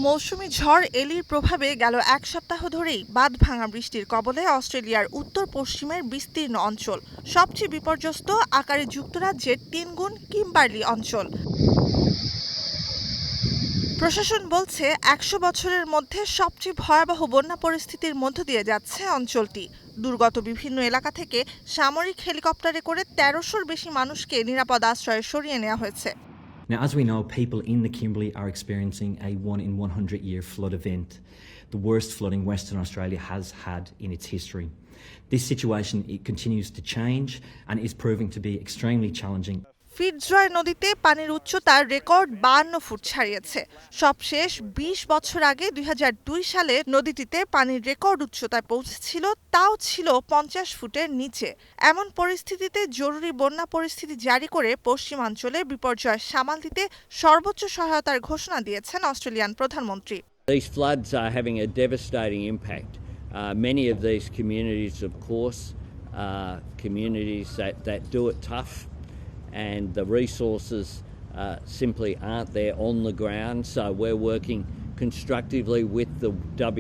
মৌসুমী ঝড় এলির প্রভাবে গেল এক সপ্তাহ ধরেই বাঁধভাঙা বৃষ্টির কবলে অস্ট্রেলিয়ার উত্তর পশ্চিমের বিস্তীর্ণ অঞ্চল। সবচেয়ে বিপর্যস্ত আকারে যুক্তরাজ্যের ৩ গুণ কিম্বার্লি অঞ্চল। প্রশাসন বলছে ১০০ বছরের মধ্যে সবচেয়ে ভয়াবহ বন্যা পরিস্থিতির মধ্য দিয়ে যাচ্ছে অঞ্চলটি। দুর্গত বিভিন্ন এলাকা থেকে সামরিক হেলিকপ্টারে করে ১৩০০-র বেশি মানুষকে নিরাপদ আশ্রয়ে সরিয়ে নেওয়া হয়েছে। Now, as we know, people in the Kimberley are experiencing a 1 in 100-year flood event, the worst flooding Western Australia has had in its history. This situation continues to change and is proving to be extremely challenging. Fitzroy নদীতে পানির উচ্চতা record 52 foot ছাড়িয়েছে। সবশেষ ২০ বছর আগে ২০০২ সালে নদীটিতে পানির record উচ্চতায় পৌঁছেছিল, তাও ছিল ৫০ ফুটের নিচে। এমন পরিস্থিতিতে জরুরি বন্যা পরিস্থিতি জারি করে পশ্চিমাঞ্চলে বিপর্যয় সামাল দিতে সর্বোচ্চ সহায়তার ঘোষণা দিয়েছেন অস্ট্রেলিয়ান প্রধানমন্ত্রী। These floods are having a devastating impact. Many of these communities, of course, are communities that do it tough. And the resources simply aren't there on the ground. So we're working constructively with the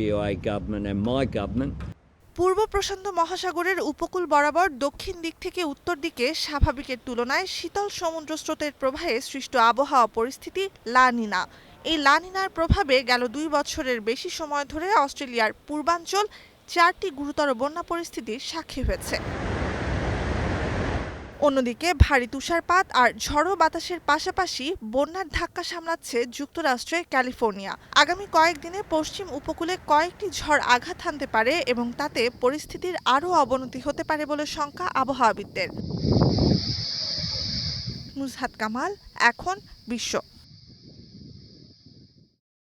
WA government and my government. পূর্ব প্রশান্ত মহাসাগরের উপকূল বরাবর দক্ষিণ দিক থেকে উত্তর দিকে স্বাভাবিকের তুলনায় শীতল সমুদ্র স্রোতের প্রবাহে সৃষ্ট আবহাওয়া পরিস্থিতি লা নিনা। এই লা নিনার প্রভাবে গেল ২ বছরের বেশি সময় ধরে অস্ট্রেলিয়ার পূর্বাঞ্চল ৪টি গুরুতর বন্যা পরিস্থিতির সাক্ষী হয়েছে। অন্যদিকে ভারী তুষারপাত আর ঝড়ো বাতাসের পাশাপাশি বন্যার ধাক্কা সামলাচ্ছে যুক্তরাষ্ট্রের ক্যালিফোর্নিয়া। আগামী কয়েকদিনে পশ্চিম উপকূলে কয়েকটি ঝড় আঘাত হানতে পারে এবং তাতে পরিস্থিতির আরও অবনতি হতে পারে বলে শঙ্কা আবহাওয়াবিদদের। নুজহাত কামাল, এখন বিশ্ব।